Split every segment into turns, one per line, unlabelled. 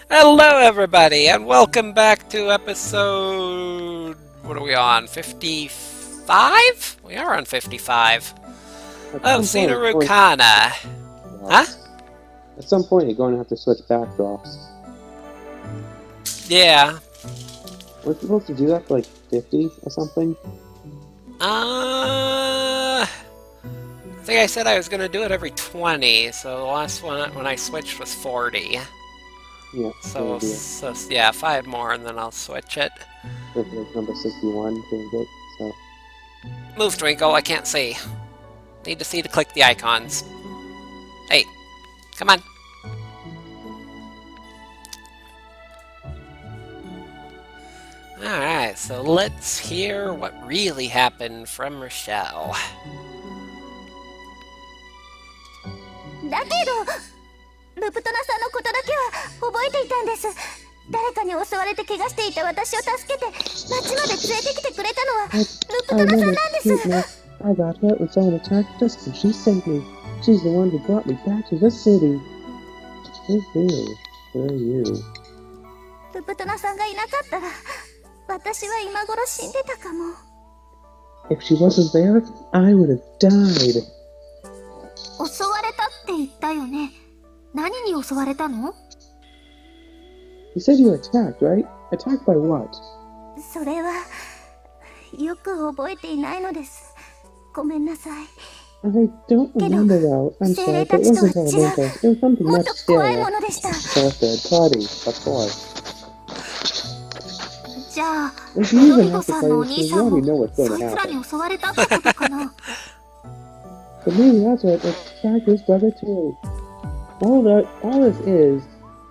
Hello, everybody, and welcome back to episode. What are we on? 55? We are on 55 of Seinarukana. Huh?
At some point, you're going to have to switch backdrops.
Yeah.
We're supposed to do that for like 50 or something?
I think I said I was going to do it every 20, so the last one when I switched was 40.
Yeah.
So yeah, 5 more and then I'll switch it.
With number 61, change it, so.
Move, Twinkle, I can't see. Need to see to click the icons. Hey, come on. Alright, so let's hear what really happened from Rochelle.
だけど、ルプトナさんのことだけは覚えていたんです。誰かに襲われて怪我していた私を助けて町まで連れてきてくれたのはルプトナさんなんです。
I got hurt when someone attacked us and she saved me. She's the one who brought me back to the city. Who are you?
ルプトナさんがいなかったら私は今頃死んでたかも。
If she wasn't there, I would have died.
襲われたって言ったよね。何に襲われたの？
You said you were attacked, right? Attacked by what?
それはよく覚えていないのです。ごめんなさい。
I don't remember though. I'm sorry, but it wasn't elementals. It was something much scarier. So a third party, of course.
じゃあ、ロ
If you
ド
even
リゴ
have to
さん
play
のお
this
兄
game,
さ
you
んも
already know what's
そ
going
い
to
つらに
happen.
襲われたってことかな。
But maybe that's what attacked his brother too. All this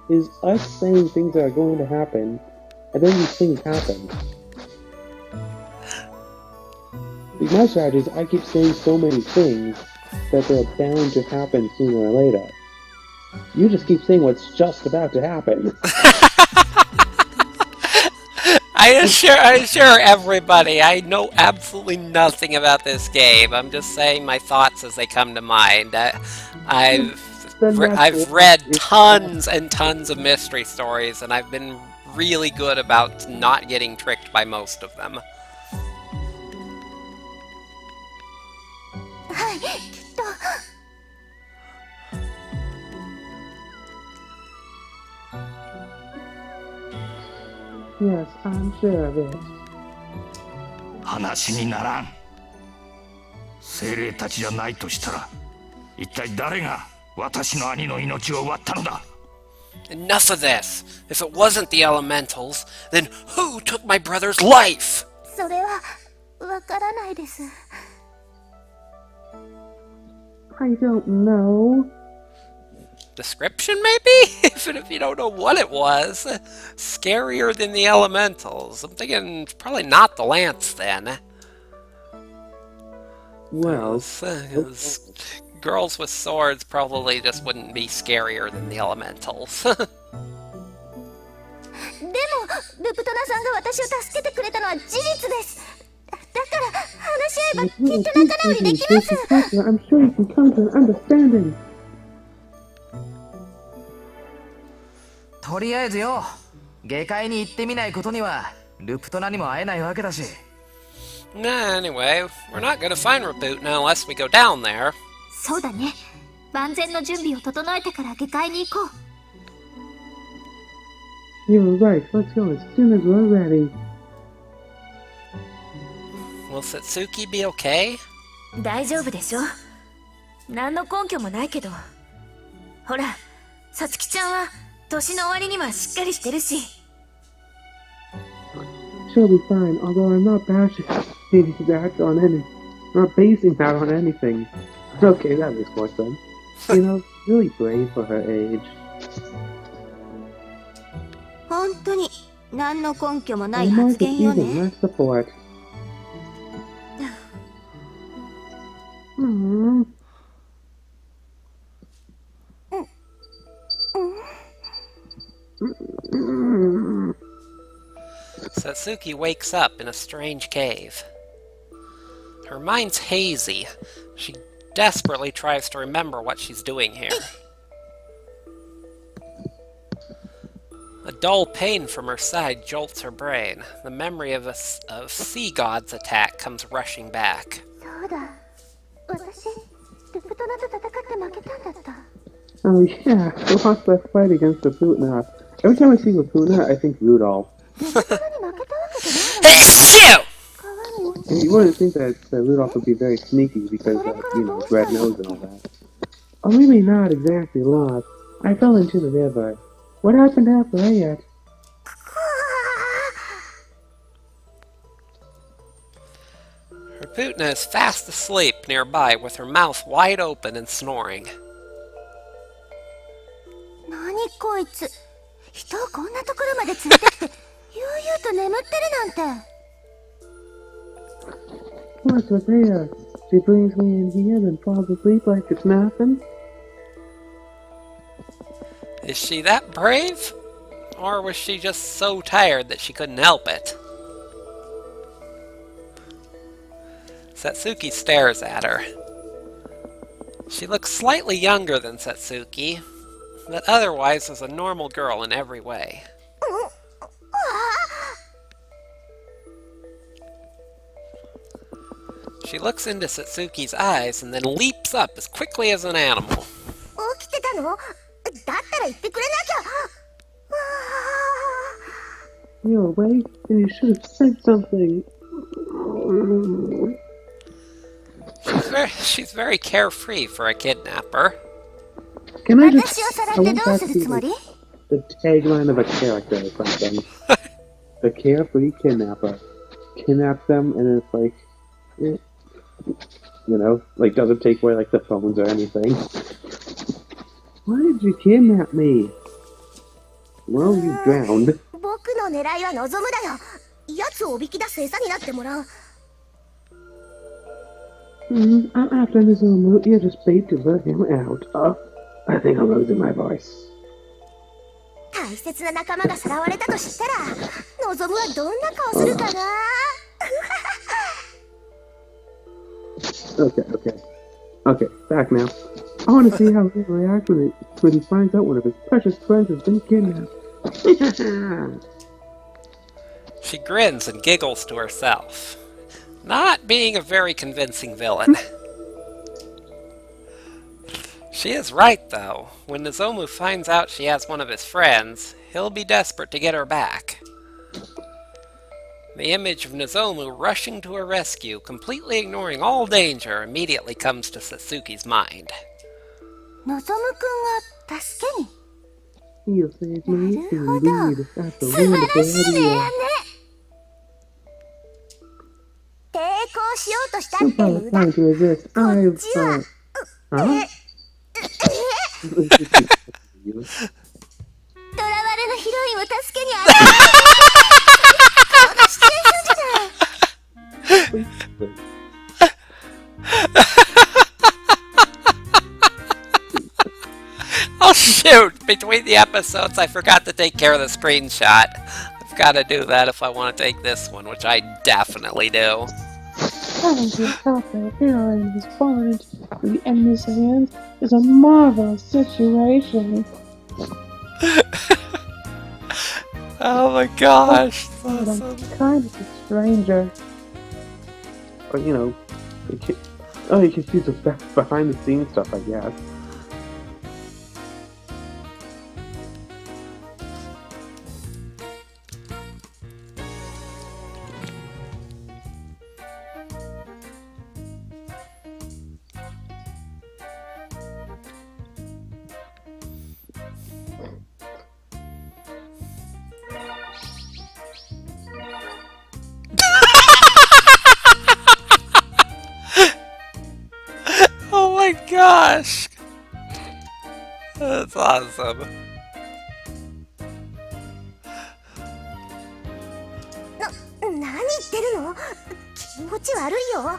is us saying things that are going to happen, and then these things happen. See, my strategy is I keep saying so many things that they're bound to happen sooner or later. You just keep saying what's just about to happen.
I assure everybody, I know absolutely nothing about this game. I'm just saying my thoughts as they come to mind. I've read tons and tons of mystery stories, and I've been really good about not getting tricked by most of them.
はい、きっと。
Yes, I'm sure of it.
話にならん。精霊たちじゃないとしたら、一体誰が私の兄の命を奪ったのだ。
Enough of this! If it wasn't the elementals, then who took my brother's life?
それはわからないです。
I don't know.
Description, maybe? Even if you don't know what it was. Scarier than the elementals. I'm thinking it's probably not the lance, then.
Well,
girls with swords probably just wouldn't be scarier than the elementals.
でも、ルプトナさんが私を助けてくれたのは事実です。だから話し合えばきっと仲直りできます。
I'm sure you can come to an understanding.
とりあえずよ、下界に行ってみないことにはルプトナにも会えないわけだし。
Nah, anyway, we're not gonna find Reboot now unless we go down there.
そうだね。万全の準備を整えてから下界に行こう。
You're right. Let's go as soon as we're ready.
Will Satsuki be okay?
大丈夫でしょ。何の根拠もないけど。ほら、さつきちゃんは年の終わりにはしっかりしてるし。
She'll be fine, although I'm not basing that on anything. Okay, that makes more sense. You know, really brave for her age.
本当に何の根拠もな
I
い
might
発
have
言よ
even
ね。
less support. Hmm.
Satsuki wakes up in a strange cave. Her mind's hazy. She desperately tries to remember what she's doing here. A dull pain from her side jolts her brain. The memory of Sea God's attack comes rushing back.
そうだ。私、ルプトナと戦って負けたんだった。
Oh yeah, we lost that fight against the Putna. Every time I see Putna, I think Rudolph.
ルプトナに負けたわけじゃないの。
Shoot!
可愛い。
And you wouldn't think that Rudolph would be very sneaky because, his red nose and all that. Oh, maybe not exactly lost. I fell into the river. What happened after that?
Her Putna is fast asleep nearby with her mouth wide open and snoring.
何こいつ。人をこんなところまで連れてきて、悠々と眠ってるなんて。
What's with her? She brings me in here and falls asleep like it's nothing?
Is she that brave? Or was she just so tired that she couldn't help it? Satsuki stares at her. She looks slightly younger than Satsuki, but otherwise is a normal girl in every way. She looks into Satsuki's eyes and then leaps up as quickly as an animal.
起きてたの？だったら言ってくれなきゃ。
You're awake and you should have said something.
She's very carefree for a kidnapper.
Can I just...
私をさらっ
I
て
want
どう
that
す
to
る
be
つもり？
the tagline of a character or something. The carefree kidnapper. Kidnaps them and it's like... like doesn't take away like the phones or anything. Why did you kidnap me? Well, you drowned.
僕の狙いは望むだよ。奴をおびき出す餌になってもらう。
I'm after Nizumu. You're just bait to let him out. I think I'm losing my voice.
大切な仲間がさらわれたと知ったら、望むはどんな顔するかな。
Okay, back now. I want to see how he'll react when he finds out one of his precious friends has been kidnapped.
She grins and giggles to herself, not being a very convincing villain. She is right, though. When Nozomu finds out she has one of his friends, he'll be desperate to get her back. The image of Nozomu rushing to her rescue, completely ignoring all danger, immediately comes to Satsuki's mind.
望むくんが助けに。
He'll save me indeed. That's a
素晴
wonderful
らしいね。
idea.
抵抗しようとしたって
Super
無駄。
trying to resist. I've
Huh?
Huh?
囚われのヒロインを助けに現れた。このシチュエーションじゃない。
Oh shoot! Between the episodes, I forgot to take care of the screenshot. I've got to do that if I want to take this one, which I definitely do.
Having to help their heroine who's fallen into the enemy's hands is a marvelous situation.
Oh my gosh!
But I'm kind of a stranger. Or, you can see the behind-the-scenes stuff, I guess.
Oh my gosh! That's awesome.
何言ってるの？気持ち悪いよ。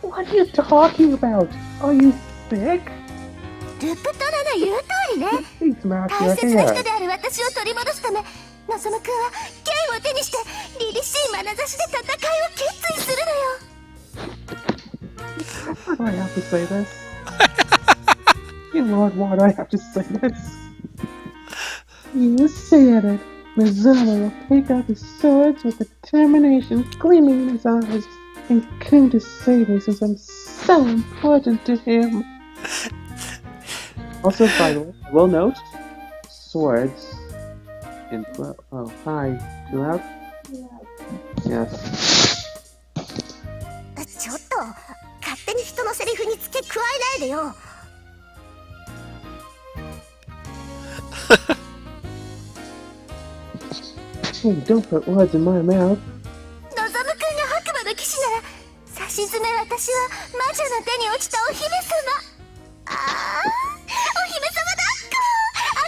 What are you talking about? Are you sick?
ルプトナの言う通りね。
He smashed
大
your
切な人
hair.
である私を取り戻すため、望むくんは剣を手にして凛々しい眼差しで戦いを決意するのよ。
Why do I have to say this? Dear Lord, why do I have to say this? You said it. Mazzola will pick up his swords with determination gleaming in his eyes and come to save me since I'm so important to him. Also, by the way, I will note, swords in oh, hi. Too loud? Yes.
ちょっと勝手に人のセリフに付け加えないでよ。
Hey, don't put words in my mouth.
望むくんが白馬の騎士なら、さしずめ私は魔女の手に落ちたお姫様。ああ、お姫様だっこ。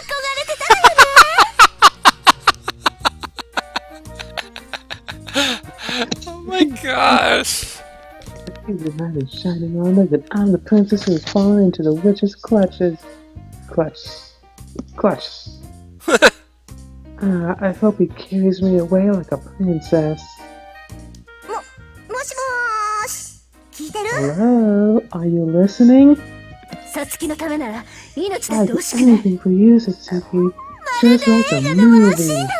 憧れてたよね。
Oh my gosh.
The night is shining on me that I'm the princess who has fallen into the witch's clutches. Clutch. I hope he carries me away like a princess.
もしもーし、聞いてる？
Hello, are you listening?
さつきのためなら命だっ
I'd
て
do
惜しくない。
anything for you, Satsuki. Just like a
映画のワンシーン
movie.
だわ。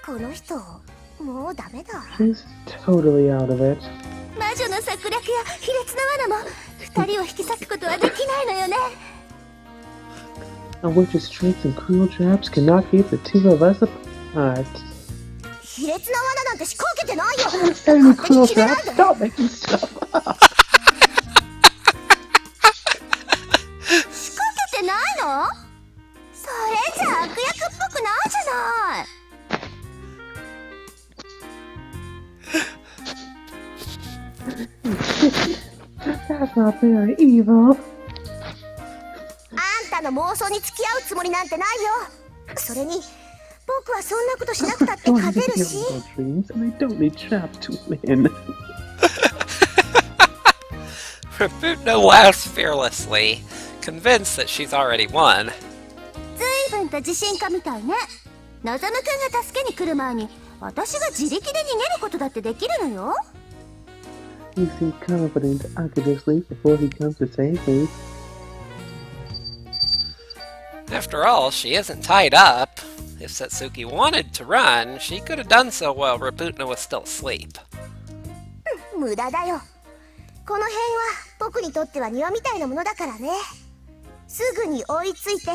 この人、もうダメだ。
She's totally out of it.
魔女の策略や卑劣な罠も二人を引き裂くことはできないのよね。
A witch's tricks and cruel traps cannot keep the two of us apart.
卑劣な罠なんて仕掛けてないよ。
Any cruel traps? Stop making stuff up.
仕掛けてないの？それじゃ悪役っぽくないじゃない。
That's not very evil.
あんたの妄想に付き合うつもりなんてないよ。それに僕はそんなことしなくたって
Don't
勝て
have
るし。
evil dreams, and I don't need traps to win.
Raputna laughs fearlessly, convinced that she's already won.
ずいぶんと自信家みたいね。望むくんが助けに来る前に私が自力で逃げることだってできるのよ。
You seem confident I could just leave before he comes to save me.
After all, she isn't tied up. If Satsuki wanted to run, she could have done so while Raputna was still asleep.
無駄だよ。この辺は僕にとっては庭みたいなものだからね。すぐに追いついて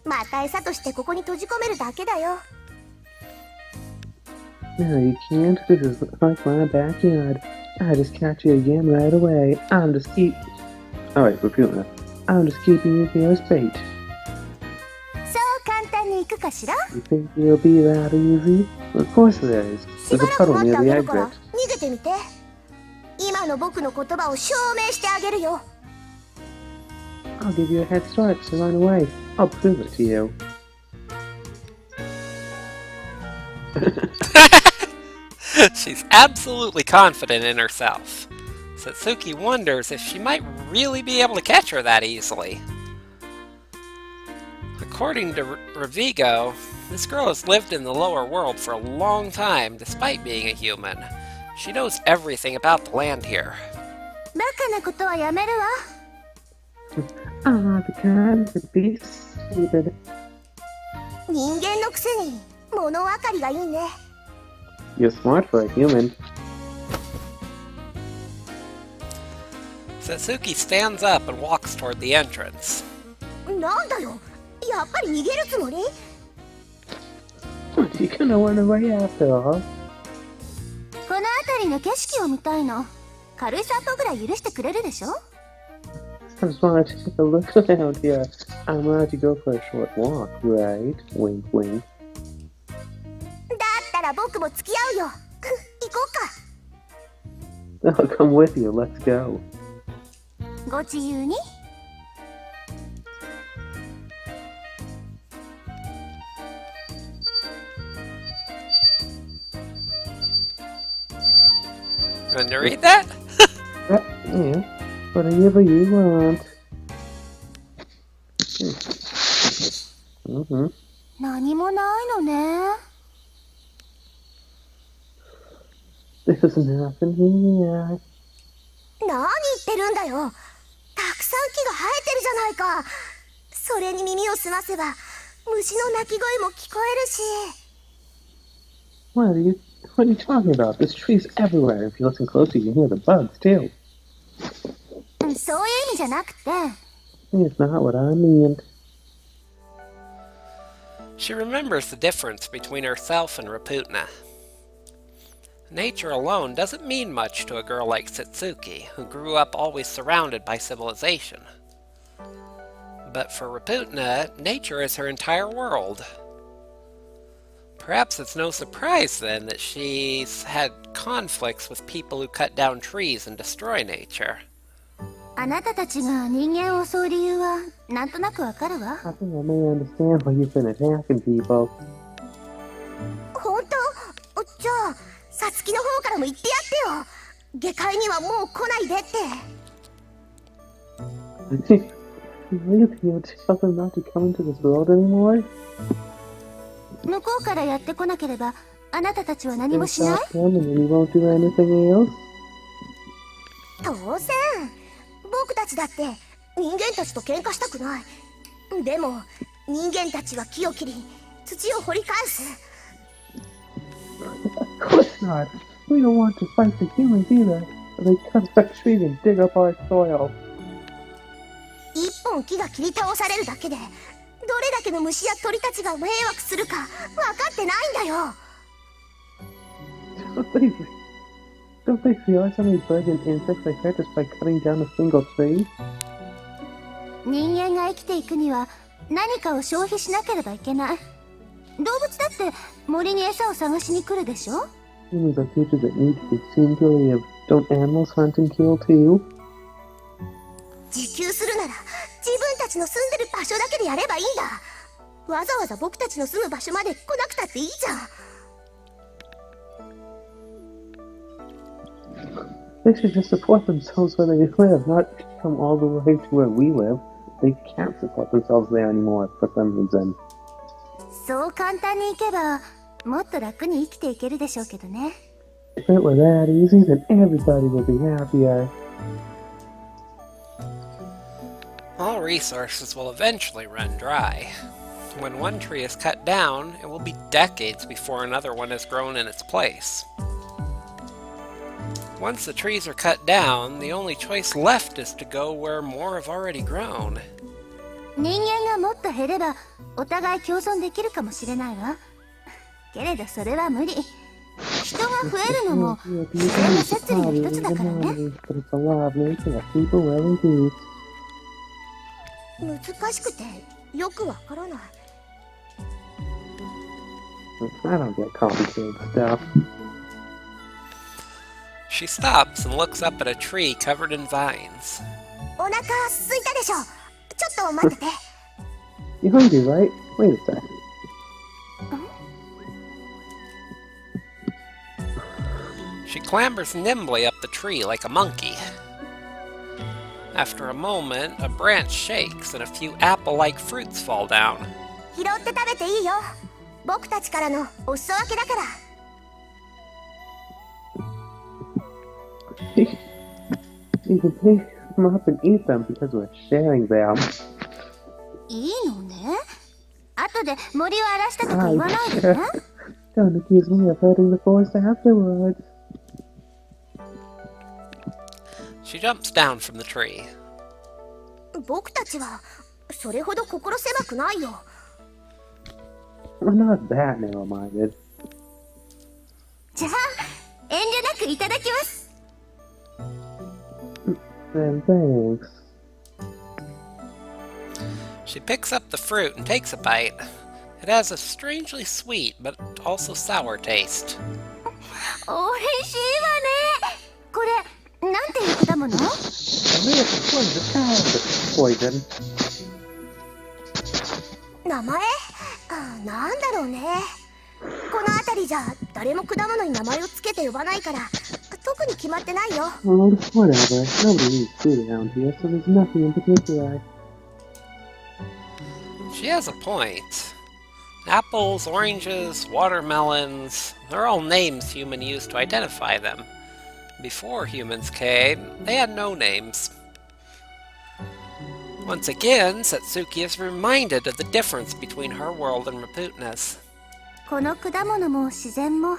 また餌としてここに閉じ込めるだけだよ。
No, you can't. This is like my backyard. I just catch you again right away. I'm just Alright, Raputna. I'm just keeping you here as bait.
そう簡単に行くかしら？
You think it'll be that easy? Of course it is.
し
There's
ば
a
らく
puddle
待って
near
あ
the
げるから
exit.
逃げてみて。今の僕の言葉を証明してあげるよ。
I'll give you a head start, so run away. I'll prove it to you.
She's absolutely confident in herself. Satsuki wonders if she might really be able to catch her that easily. According to Ravigo, this girl has lived in the lower world for a long time despite being a human. She knows everything about the land here.
バカなことはやめるわ。
I'm not the kind to be stupid.
人間のくせに物分かりがいいね。
You're smart for a human.
Satsuki stands up and walks toward the entrance.
なんだよ、やっぱり逃げるつもり？
You're gonna run away after all.
この辺りの景色を見たいの。軽い散歩ぐらい許してくれるでしょ？
I just want to take a look around here. I'm allowed to go for a short walk, right? Wink, wink.
だったら僕も付き合うよ。行こうか。
I'll come with you. Let's go.
ご自由に。
Want to read that?
Yeah, whatever you want. Mm-hmm.
何もないのね。
There's nothing here.
何言ってるんだよ。たくさん木が生えてるじゃないか。それに耳を澄ませば虫の鳴き声も聞こえるし。
What are you talking about? There's trees everywhere. If you listen closely, you can hear the bugs too.
そういう意味じゃなくて。
It's not what I mean.
She remembers the difference between herself and Raputna. Nature alone doesn't mean much to a girl like Satsuki, who grew up always surrounded by civilization. But for Raputna, nature is her entire world. Perhaps it's no surprise then that she's had conflicts with people who cut down trees and destroy nature.
あなたたちが人間を襲う理由はなんとなくわかるわ。
I think I may understand why you've been attacking people.
本当？じゃあ、さつきの方からも言ってやってよ。下界にはもう来ないでって。
Really? You tell them not to come into this world anymore?
向こうからやってこなければ、あなたたちは何もしない？
Stop them and then you won't do anything else?
当然。僕たちだって人間たちと喧嘩したくない。でも人間たちは木を切り土を掘り返す。
Of course not. We don't want to fight the humans either. They cut the tree and dig up our soil.
一本木が切り倒されるだけでどれだけの虫や鳥たちが迷惑するか分かってないんだよ。
Don't they realize how many birds and insects they hurt just by cutting down a single tree?
人間が生きていくには何かを消費しなければいけない。動物だって森に餌を探しに来るでしょ。
Humans are creatures that need to consume to live. Don't animals hunt and kill too?
自給するなら自分たちの住んでる場所だけでやればいいんだ。わざわざ僕たちの住む場所まで来なくたっていいじゃん。
They should just support themselves where they live, not come all the way to where we live. They can't support themselves there anymore for some reason.
そう簡単にいけばもっと楽に生きていけるでしょうけどね。
If it were that easy, then everybody would be happier.
All resources will eventually run dry. When one tree is cut down, it will be decades before another one has grown in its place. Once the trees are cut down, the only choice left is to go where more have already grown.
人間がもっと減ればお互い共存できるかもしれないわ。けれどそれは無理。人が増えるのも自然の摂理の一つだからね。
But it's a law of nature that people will increase.
難しくてよくわからない。
I don't get complicated stuff.
She stops and looks up at a tree covered in vines.
お腹空いたでしょ。ちょっと待ってて。
You hungry, right? Wait a sec.
She clambers nimbly up the tree like a monkey. After a moment, a branch shakes and a few apple-like fruits fall down.
拾って食べていいよ。僕たちからのお裾分けだから。
You can pick them up and eat them because we're sharing them.
いいのね。後で森を荒らしたとか言わないでね。
Don't accuse me of hurting the forest afterwards.
She jumps down from the tree.
僕たちはそれほど心狭くないよ。
We're not that narrow-minded.
じゃあ遠慮なくいただきます。
And thanks.
She picks up the fruit and takes a bite. It has a strangely sweet but also sour taste.
おいしいわね。これなんていう果物？
I may have poisoned. Poison.
名前？なんだろうね。この辺りじゃ誰も果物に名前をつけて呼ばないから特に決まってないよ。
Well, whatever. Nobody eats food around here, so there's nothing in particular.
She has a point. Apples, oranges, watermelons, they're all names humans use to identify them. Before humans came, they had no names. Once again, Satsuki is reminded of the difference between her world and Raputna's.
この果物も自然も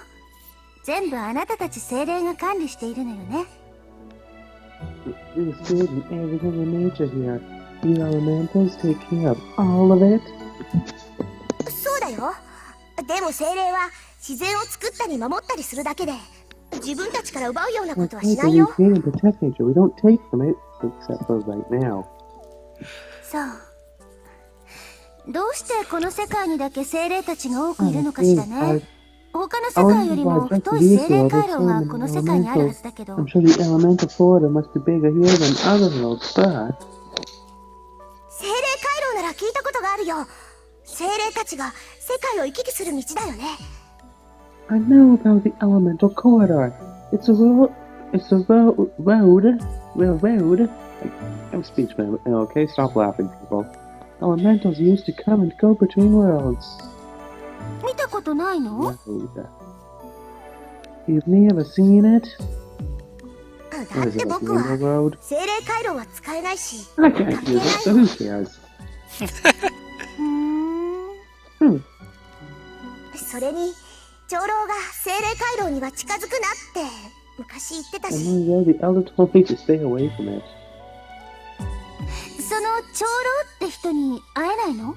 全部あなたたち精霊が管理しているのよね。
There's good in everything in nature here. You elementals take care of all of it.
そうだよ。でも精霊は自然を作ったり守ったりするだけで自分たちから奪うようなことはしないよ。
We create and protect nature. We don't take from it, except for right now.
そう。どうしてこの世界にだけ精霊たちが多くいるのかしらね。他の世界よりも太い精霊回廊がこの世界にあるはずだけど。
I'm sure the elemental corridor must be bigger here than other worlds, but
精霊回廊なら聞いたことがあるよ。精霊たちが世界を行き来する道だよね。
I know about the elemental corridor. It's a road. It's a road. I'm speech, man. Okay, stop laughing, people. Elementals used to come and go between worlds.
見たことないの？
You've never seen it?
だって僕は
road?
精霊回廊は使えないし。
I can't use it, so who cares?
それに長老が精霊回廊には近づくなって昔言ってた
I
し。
know the elder told me to stay away from it.
その長老って人に会えないの？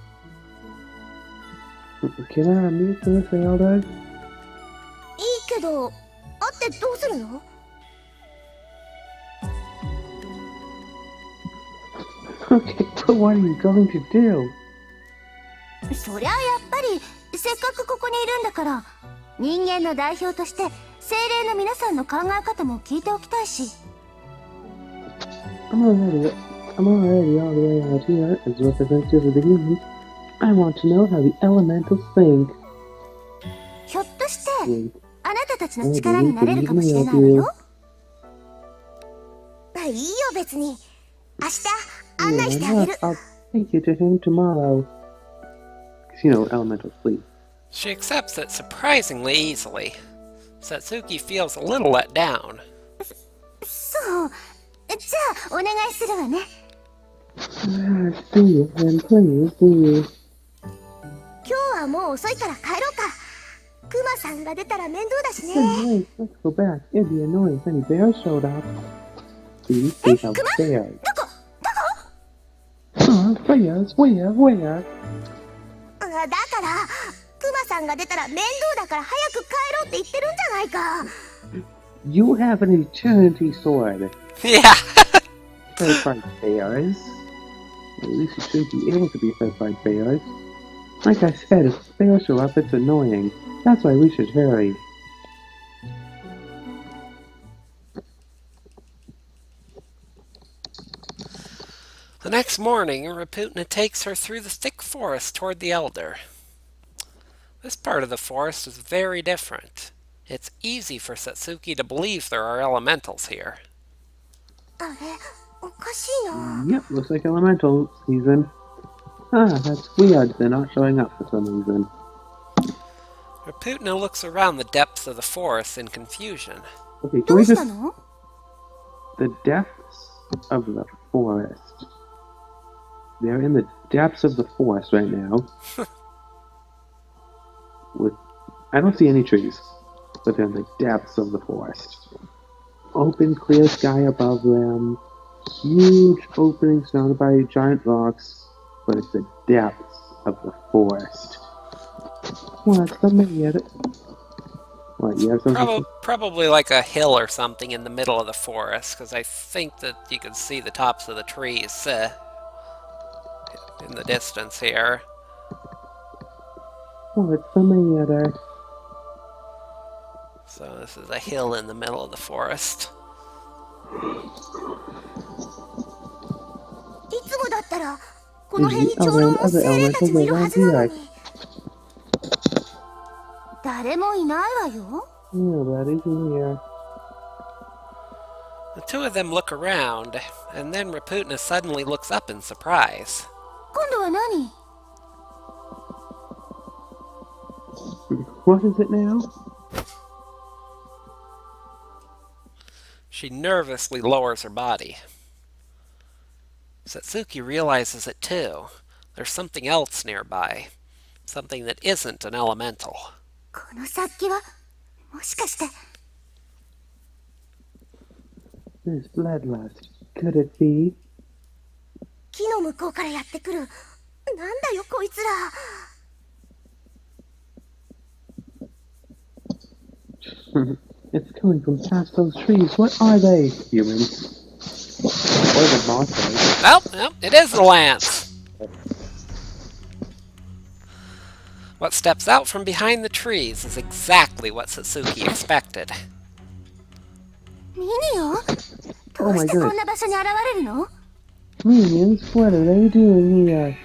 Can I meet this elder?
いいけど会ってどうするの？
Okay, but what are you going to do?
そりゃやっぱりせっかくここにいるんだから人間の代表として精霊の皆さんの考え方も聞いておきたいし。
I'm already all the way out here as representative of the humans. I want to know how the elementals think.
ひょっとしてあなたたちの力になれるかもしれないわよ。いいよ別に。明日案内してあげる。
I'll take you to him tomorrow. 'Cause you know, elementals sleep.
She accepts it surprisingly easily. Satsuki feels a little let down.
そう。じゃあお願いするわね。
See you, then please, see you.
今日はもう遅いから帰ろうか。クマさんが出たら面倒だしね。
Wait, let's go back. It'd be annoying if any bears showed up. See, we have bears.
どこ
Bears? Where?
だからクマさんが出たら面倒だから早く帰ろうって言ってるんじゃないか。
You have an eternity sword.
Yeah!
Fed by bears. At least you should be able to be fed by bears. Like I said, if bears show up, it's annoying. That's why we should hurry.
The next morning, Raputna takes her through the thick forest toward the elder. This part of the forest is very different. It's easy for Satsuki to believe there are elementals here.
あれおかしいな。
Yep, looks like elemental season. That's weird. They're not showing up for some reason.
Raputna looks around the depths of the forest in confusion.
Okay,
ど
can
う
we
した
just...
の？
The depths of the forest. They're in the depths of the forest right now. I don't see any trees, but they're in the depths of the forest. Open, clear sky above them. Huge opening surrounded by giant rocks, but it's the depths of the forest. What's the matter? What, you have something?
Probably like a hill or something in the middle of the forest, because I think that you can see the tops of the trees in the distance here.
What's the matter?
So this is a hill in the middle of the forest.
いつもだったらこの辺に長老も精霊たちもいるはずなのに。誰もいないわよ。
Nobody's here.
The two of them look around, and then Raputna suddenly looks up in surprise.
今度は何？
What is it now?
She nervously lowers her body. Satsuki realizes it too. There's something else nearby. Something that isn't an elemental.
この殺気はもしかして
This bloodlust. Could it be?
木の向こうからやってくる。なんだよこいつら。
It's coming from past those trees. What are they? Humans. Or the monsters.
Well, it is the lance. What steps out from behind the trees is exactly what Satsuki expected.
ミニオン？
Oh
どう
my
してこん
goodness.
な場所に現れるの？
Minions, what are they doing here?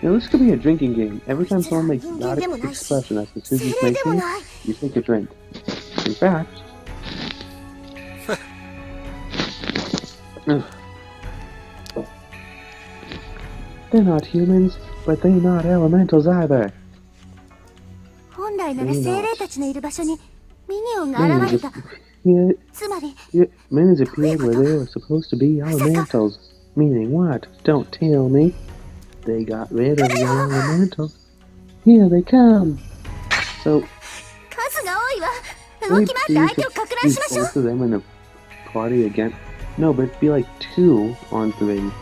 Now, this could be a drinking game. Every time someone makes an expression as Satsuki's making, you take a drink. In fact... They're not humans, but they're not elementals either.
本来なら精霊たちのいる場所にミニオンが現れた。
Here,
つまり
minions appeared where they were supposed to be elementals. Meaning what? Don't tell me. They got rid of the elementals. Here they come. So,
数が多いわ。動き回って相手を拡大しましょう。
both of them in a party again. No, but it'd be like 2 on 3.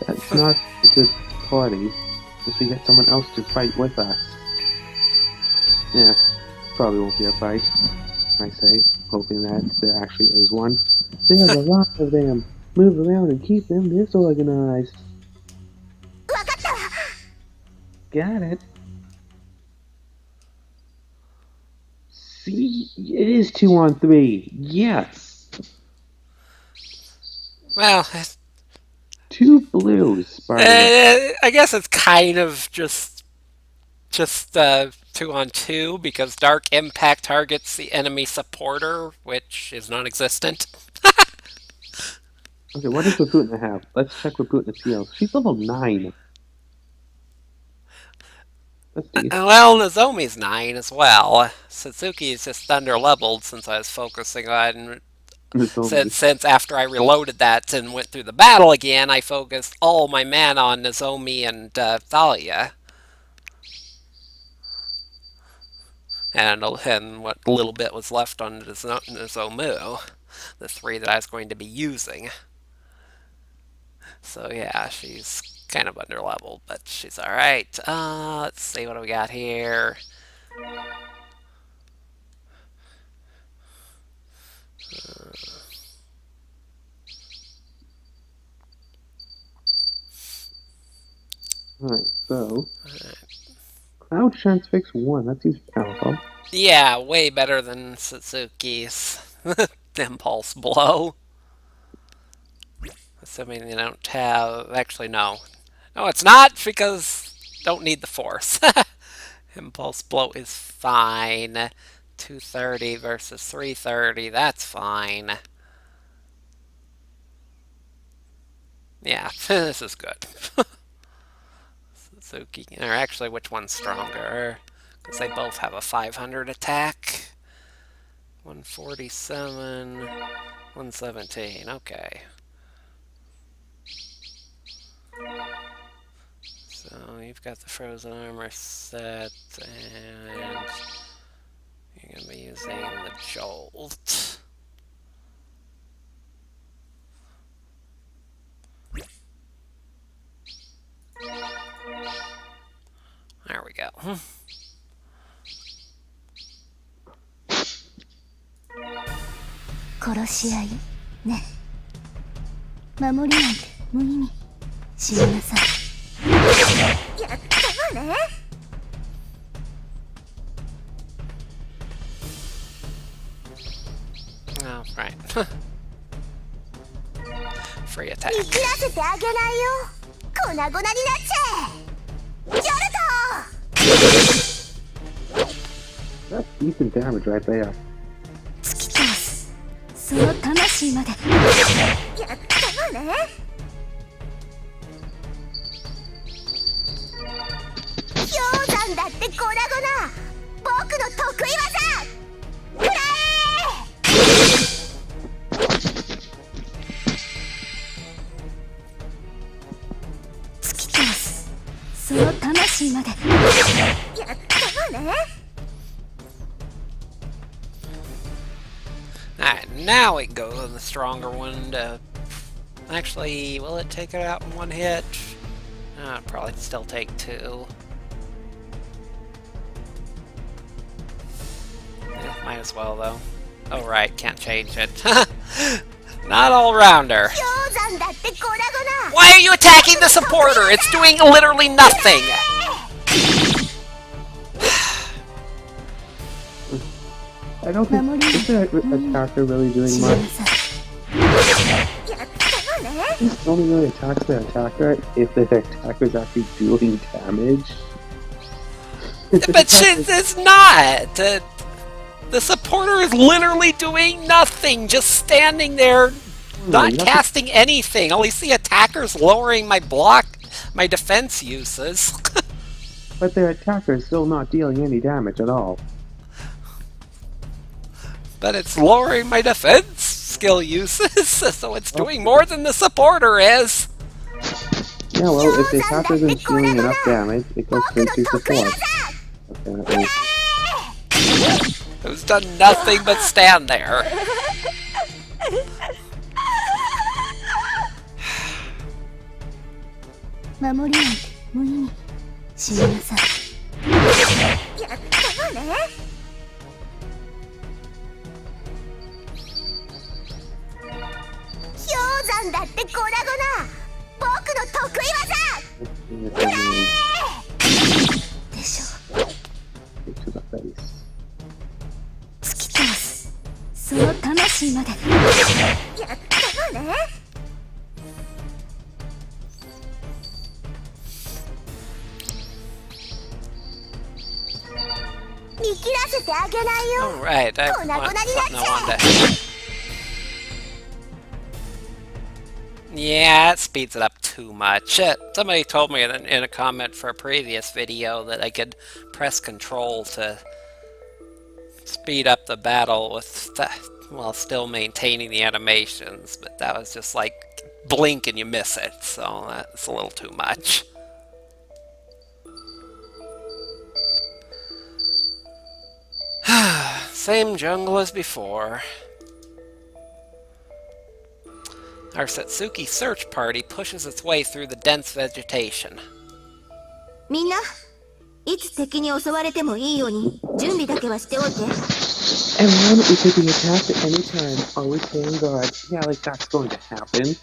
That's not a good party. Unless we get someone else to fight with us. Yeah, probably won't be a fight. I say, hoping that there actually is one. There's a lot of them. Move around and keep them disorganized.
わかったわ。
Got it. See, it is 2 on 3. Yes.
Well,
2 blues. Spartan.
I guess it's kind of just 2 on 2 because Dark Impact targets the enemy supporter, which is non-existent.
Okay, what does Raputna have? Let's check Raputna's heals. She's level 9. That's decent.
Well, Nozomi's 9 as well. Satsuki is just under-leveled since I was focusing on... Since after I reloaded that and went through the battle again, I focused all my mana on Nozomi and Thalia. And what little bit was left on Nozomu, the 3 that I was going to be using. So yeah, she's kind of under-leveled, but she's alright. Let's see, what do we got here?
Alright, so... Cloud Transfix 1, that seems powerful.
Yeah, way better than Satsuki's Impulse Blow. Assuming they don't have... Actually, no. No, it's not, because don't need the Force. Impulse Blow is fine. 230 versus 330, that's fine. Yeah, this is good. Suzuki, or actually, which one's stronger? Because they both have a 500 attack. 147, 117, okay. So you've got the frozen armor set, and you're going to be using the Jolt. There we go.
殺し合いね。守りなんて無意味。死になさい。やったわね。
Oh, right. Free attack.
見切らせてあげないよ。粉々になっちゃえ。やるぞ。
That's decent damage right there.
突き通す。その魂まで。やったわね。氷山だって粉々。僕の得意技。くらえ。
Alright, now we can go to the stronger one to... Actually, will it take it out in one hit? It'll probably still take 2. Might as well, though. Oh, right, can't change it. Not all-rounder. Why are you attacking the supporter? It's doing literally nothing!
I don't think the attacker really doing much. It only really attacks the attacker if the attacker's actually doing damage.
But it's not! The supporter is literally doing nothing, just standing there, not casting anything. At least the attacker's lowering my defense uses.
But the attacker's still not dealing any damage at all.
But it's lowering my defense skill uses, so it's doing more than the supporter is.
Yeah, well, if the attacker isn't dealing enough damage, it goes straight to support. Apparently.
Who's done nothing but stand there.
To the face.
その魂までやったわね。見切らせてあげないよ。
Alright, I wanted to... Yeah, it speeds it up too much. Somebody told me in a comment for a previous video that I could press control to speed up the battle with while still maintaining the animations, but that was just like blink and you miss it, so that's a little too much. Same jungle as before. Our Satsuki search party pushes its way through the dense vegetation.
みんな、いつ敵に襲われてもいいように準備だけはしておいて。
Everyone, we could be attacked at any time. Always stay on guard. Yeah, like that's going to happen.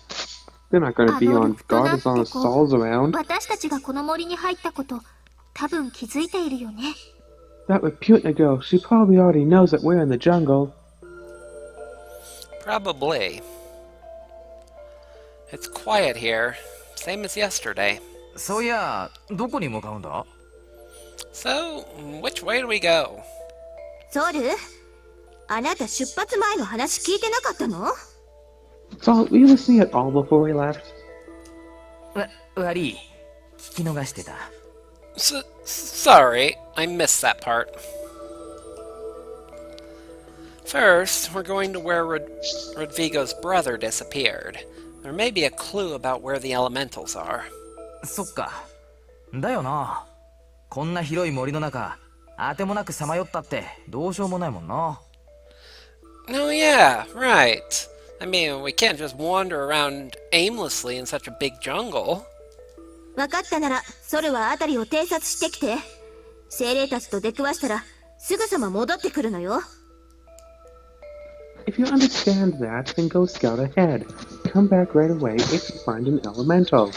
They're not going to be on guard as long as Saul's around.
私たちがこの森に入ったこと、多分気づいているよね。
That Reputna girl, she probably already knows that we're in the jungle.
Probably. It's quiet here, same as yesterday.
そういや、どこに向かうんだ?
So, which way do we go?
ソウル、あなた出発前の話聞いてなかったの?
Saul, were you listening at all before we left?
悪い、聞き逃してた。
Sorry, I missed that part. First, we're going to where Rodvigo's brother disappeared. There may be a clue about where the elementals are.
そっか。だよな。こんな広い森の中、あてもなくさまよったってどうしようもないもんな。
Oh yeah, right. I mean, we can't just wander around aimlessly in such a big jungle.
分かったなら、ソルはあたりを偵察してきて。精霊たちと出くわしたら、すぐさま戻ってくるのよ。
If you understand that, then go scout ahead. Come back right away if you find an elemental.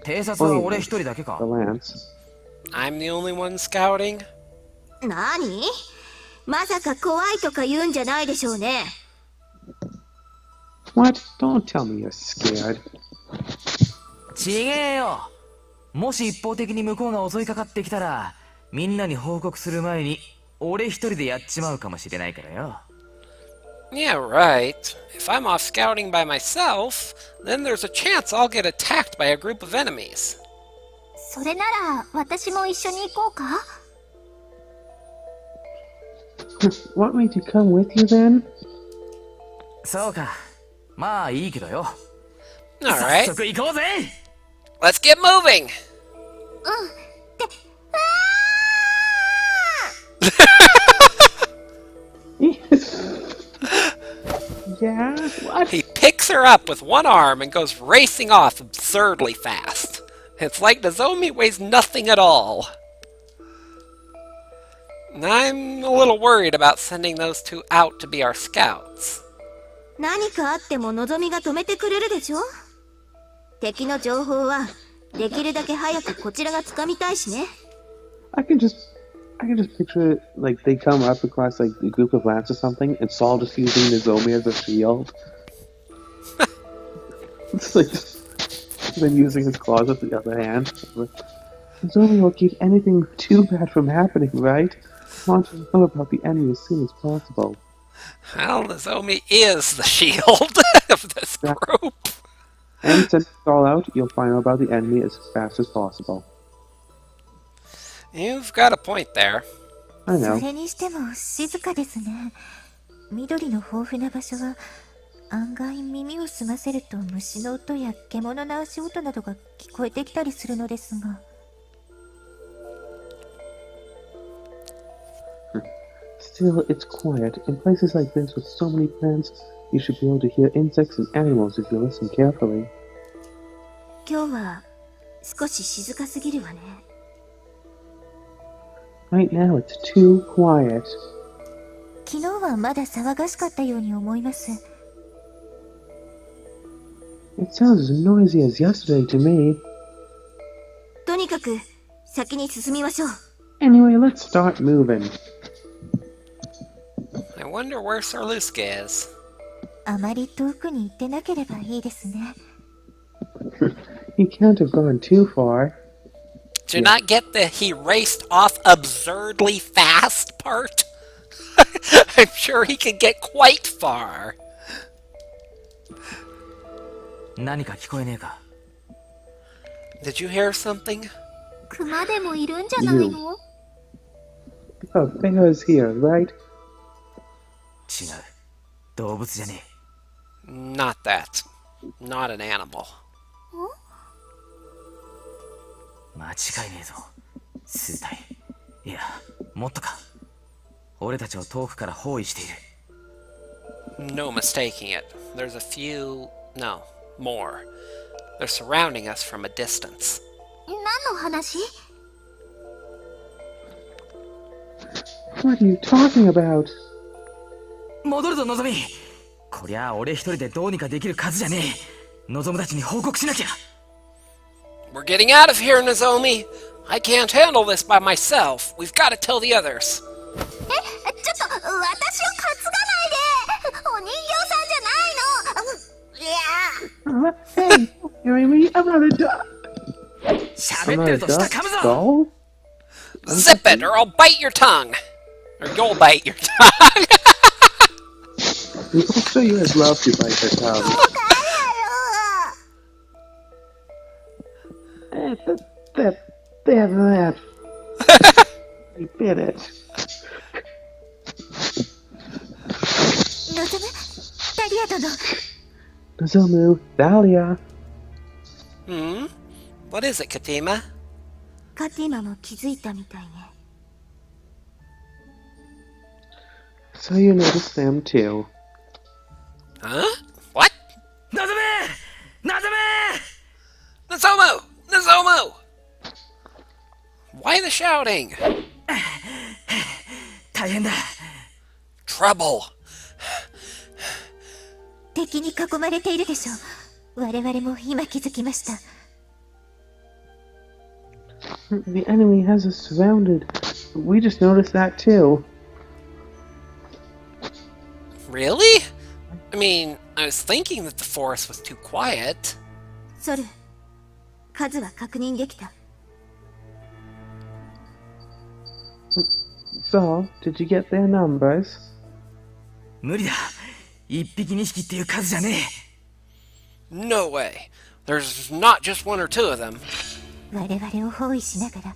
偵察は俺一人だけか。
The lance.
I'm the only one scouting?
何？まさか怖いとか言うんじゃないでしょうね。
What? Don't tell me you're scared.
ちげえよ。もし一方的に向こうが襲いかかってきたら、みんなに報告する前に俺一人でやっちまうかもしれないからよ。
Yeah, right. If I'm off scouting by myself, then there's a chance I'll get attacked by a group of enemies.
それなら私も一緒に行こうか?
Want me to come with you then?
そうか。まあいいけどよ。
Alright.
早速行こうぜ!
Let's get moving!
って
What?
He picks her up with one arm and goes racing off absurdly fast. It's like Nozomi weighs nothing at all. And I'm a little worried about sending those two out to be our scouts.
何かあってものぞみが止めてくれるでしょ。敵の情報はできるだけ早くこちらが掴みたいしね。
I can just picture it, like they come up across like a group of rats or something, and Saul just using Nozomi as a shield. It's like then using his claws with the other hand. Nozomi will keep anything too bad from happening, right? I want to know about the enemy as soon as possible.
Well, Nozomi is the shield of this group.
And send it all out, you'll find out about the enemy as fast as possible.
You've got a point there.
I
そ
know.
れにしても静かですね。緑の豊富な場所は案外耳を澄ませると虫の音や獣の足音などが聞こえてきたりするのですが。
Still, it's quiet. In places like this with so many plants, you should be able to hear insects and animals if you listen carefully.
今日は少し静かすぎるわね。
Right now, it's too quiet.
昨日はまだ騒がしかったように思います。
It sounds as noisy as yesterday to me.
とにかく先に進みましょう。
Anyway, let's start moving.
I wonder where Sarluska is.
あまり遠くに行ってなければいいですね。
He can't have gone too far.
Do you not get the he raced off absurdly fast part? I'm sure he could get quite far.
何か聞こえねえか。
Did you hear something?
クマでもいるんじゃないの？
Oh, Bear's here, right?
違う。動物じゃね
Not that. Not an animal.
え。間違いねえぞ。数体。いや、もっとか。俺たちを遠くから包囲している。
No mistaking it. There's a few... no, more. They're surrounding us from a distance.
何の話？
What are you talking about?
戻るぞ、のぞみ。こりゃあ俺一人でどうにかできる数じゃねえ。のぞむたちに報告しなきゃ。
We're getting out of here, Nozomi! I can't handle this by myself. We've got to tell the others.
ちょっと私を担がないで。お人形さんじゃないの。いや。
Hey, hearing me? I'm not a dog.
喋ってると下噛むぞ。
Doll?
Zip it, or I'll bite your tongue! Or you'll bite your tongue!
I'm sure you guys love to bite her tongue.
わからよ。
That. You bit it.
のぞむ、ダリア殿。
Nozomu, Dahlia.
Hmm? What is it, Katima?
カティマも気づいたみたいね。
So you noticed them too.
Huh? What?
のぞめのぞめ
Nozomu! Nozomu! Why the shouting?
大変だ。
Trouble!
敵に囲まれているでしょう。我々も今気づきました。
The enemy has us surrounded. We just noticed that too.
Really? I mean, I was thinking that the forest was too quiet.
ソル、数は確認できた。
So, did you get their numbers?
無理だ。一匹二匹っていう数じゃねえ。
No way. There's not just one or two of them.
我々を包囲しながら、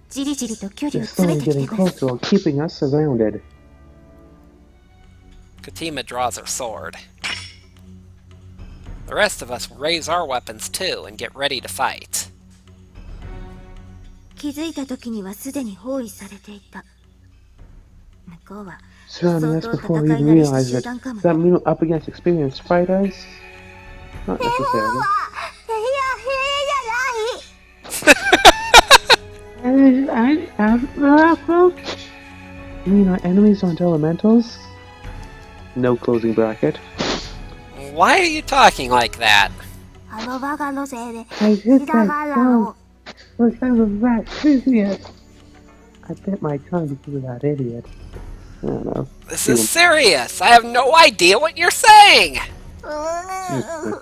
じりじりと距離
They're
を詰
slowly
めてき
getting
てます
closer while keeping us surrounded.
Katima draws her sword. The rest of us raise our weapons too and get ready to fight.
気づいた時にはすでに包囲されていた。
surrounding us before we even realized it. Does that mean we're up against experienced fighters? Not necessarily. You mean our enemies aren't elementals? No closing bracket.
Why are you talking like that?
I hit that phone because of that idiot. I bit my tongue because of that idiot. I don't know.
This is serious. I have no idea what you're saying.
I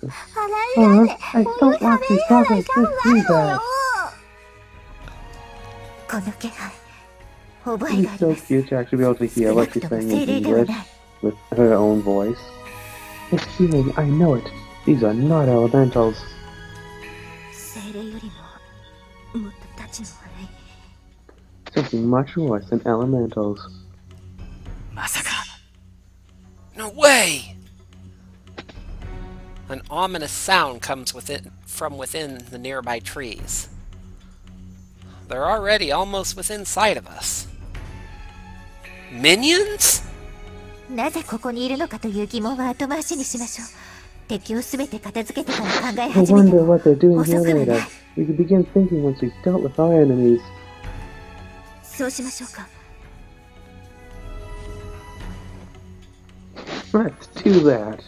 don't want to talk like this either. It's so cute to actually be able to hear what she's saying in English with her own voice. It's healing, I know it. These are not elementals. Something much worse than elementals.
No way! An ominous sound comes from within the nearby trees. They're already almost within sight of us. Minions?
I wonder what they're doing here later. We can begin thinking once we've dealt with our enemies. Let's do that.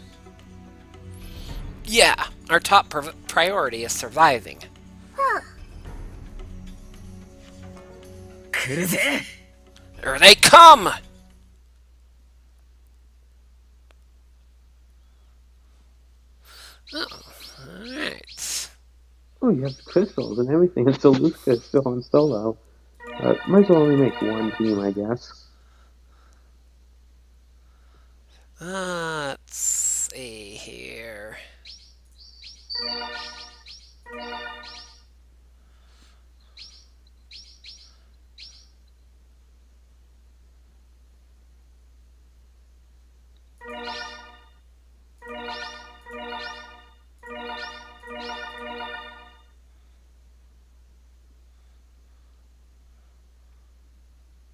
Yeah, our top priority is surviving. Here they come! Oh, alright.
Oh, you have the crystals and everything, and so Luca is still on solo. Might as well only make one team, I guess.
Let's see here.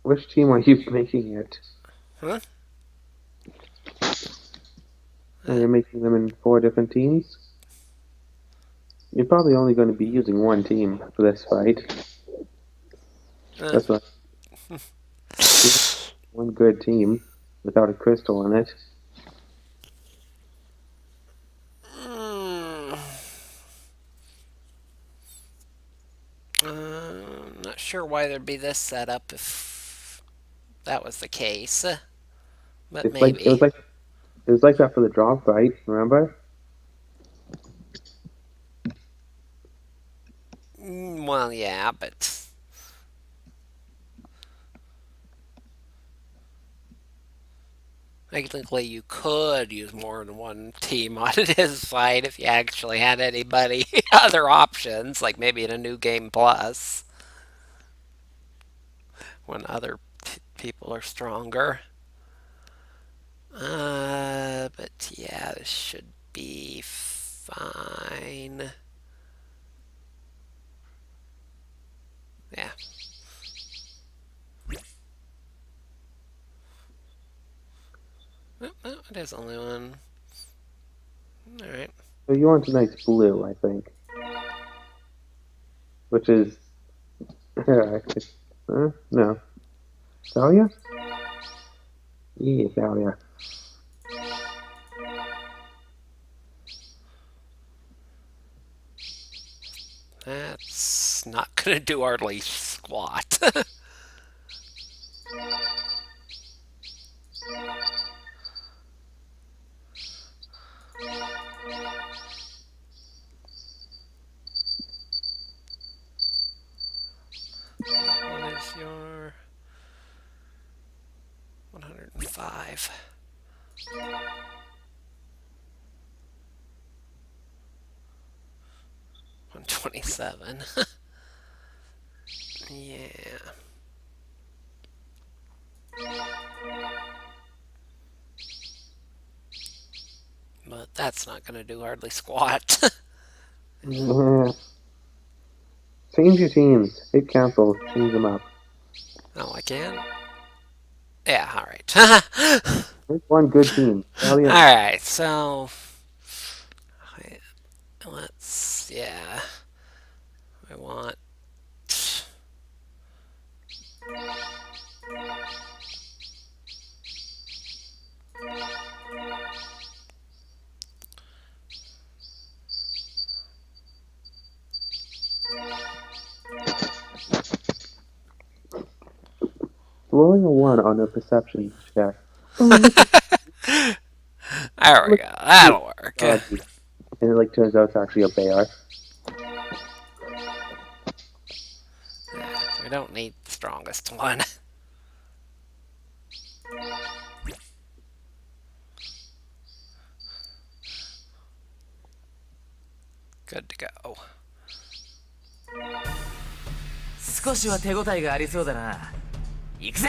Which team are you making it?
Huh?
Are you making them in 4 different teams? You're probably only going to be using one team for this fight. That's what. One good team without a crystal on it.
Not sure why there'd be this setup if that was the case, but
It's
maybe.
It was like that for the draw fight, remember?
Well, yeah, but technically you could use more than one team on his fight if you actually had anybody other options, like maybe in a new game plus when other people are stronger. But yeah, this should be fine. Yeah. Oh, it is only one. Alright.
So you want tonight's blue, I think. Which is... no. Aselia? Yeah, Aselia.
That's not gonna do hardly squat. What is your 105? 127. Yeah. But that's not gonna do hardly squat.
Change your teams. Hit cancel. Change them up.
Oh, I can? Yeah, alright.
There's one good team. Valiant.
Alright, so... Let's... Yeah. I want...
Rolling a 1 on a perception check.
There we go. That'll work.
And it like turns out it's actually a bear.
We don't need the strongest one. Good to go.
少しは手応えがありそうだな。行くぜ。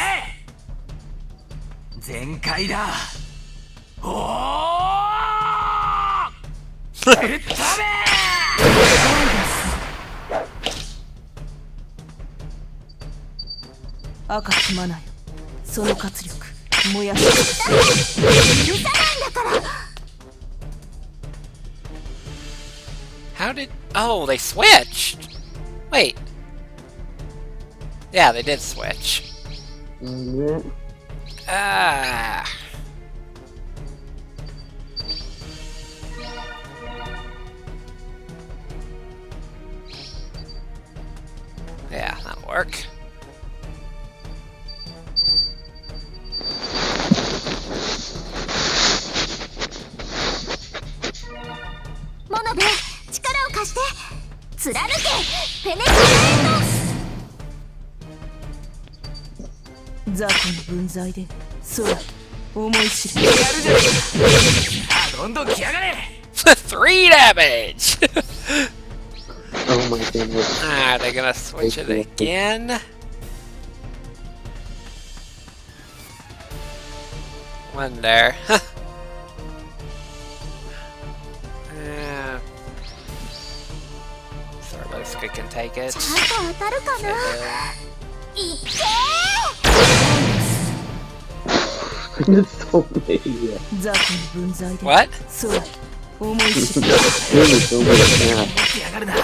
全開だ。おお。ぶっ飛べ。
赤きマナよ、その活力燃やして許さないんだから。
How did... Oh, they switched! Wait. Yeah, they did switch. Ah. Yeah, that'll work.
Monobe, 力を貸して。貫け、ペネトレート。雑魚の分際で、そう思い知る。やるじゃねえか。
どんどん来やがれ。
3 damage!
Oh my goodness.
Ah, they're gonna switch it again? Wonder. Yeah. Sorboska can take it.
ちゃんと当たるかな。いけー。
It's so big.
雑魚の分際で。
What?
そう思い知る。
Really so big now.
来やがるな。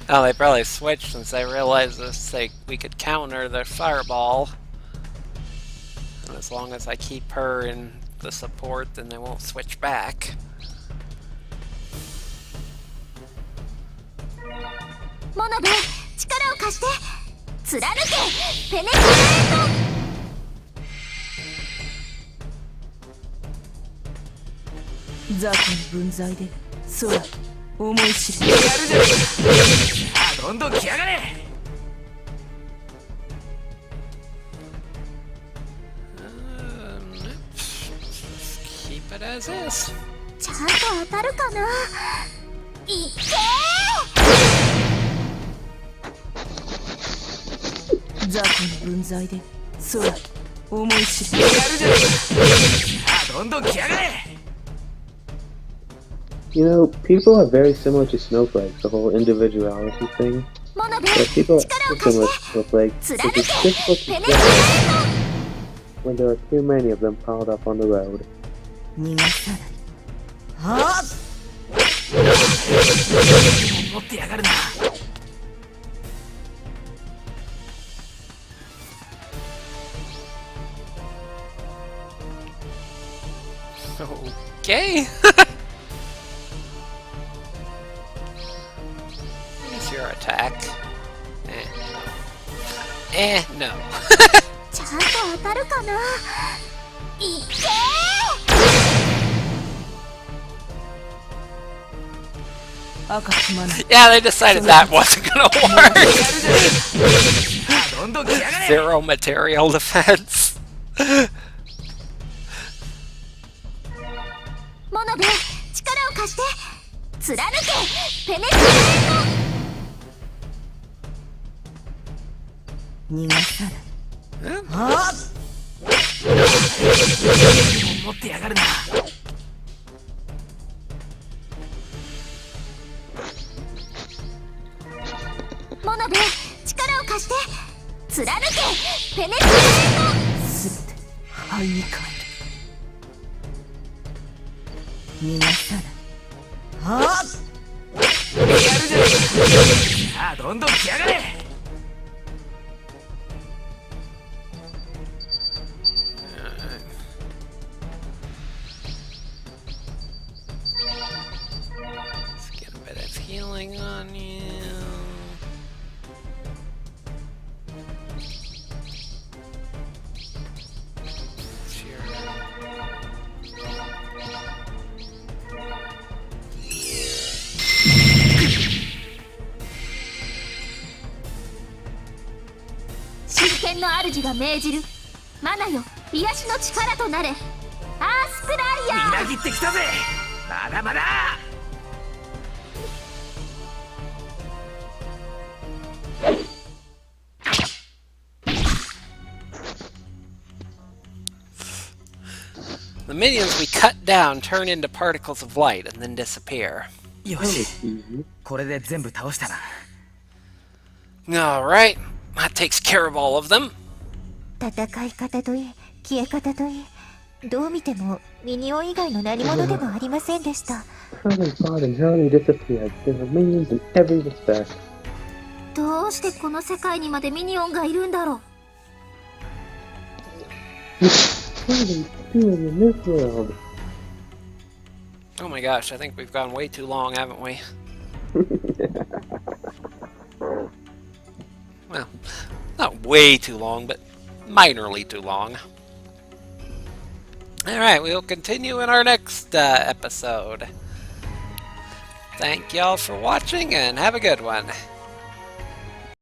Oh, they probably switched since they realized this, we could counter their fireball. And as long as I keep her in the support, then they won't switch back.
Monobe, 力を貸して。貫け、ペネトレート。雑魚の分際で、そう思い知る。やるじゃねえか。
どんどん来やがれ。
Keep it as is.
ちゃんと当たるかな。いけー。雑魚の分際で、そう思い知る。やるじゃねえか。
どんどん来やがれ。
You know, people are very similar to snowflakes, the whole individuality thing. But people are similar to snowflakes, it's difficult to get when there are too many of them piled up on the road.
逃がさない。はっ。
持ってやがるな。
Okay. Here's your attack. No.
ちゃんと当たるかな。いけー。赤きマナ。
Yeah, they decided that wasn't gonna work.
どんどん来やがれ。
Zero material defense.
モノベ、力を貸して。貫け、ペネトレート。逃がさない。はっ。
持ってやがるな。
モノベ、力を貸して貫けペネトレート。
すべて灰に変える。逃がさない。はっ
やるじゃねえか。さあどんどん来やがれ。
Let's get a bit of healing on you. Sure.
真剣の主が命じる。マナよ癒しの力となれ。アースプライヤー。
みなぎってきたぜ。まだまだ。
The minions we cut down turn into particles of light and then disappear.
よし、これで全部倒したな。
Alright, that takes care of all of them.
戦い方といい消え方といい、どう見てもミニオン以外の何者でもありませんでした。
How they fought and how they disappeared. There were minions in every respect.
どうしてこの世界にまでミニオンがいるんだろう。
What are they doing in this world?
Oh my gosh, I think we've gone way too long, haven't we? Well, not way too long, but minorly too long. Alright, we'll continue in our next episode. Thank y'all for watching, and have a good one.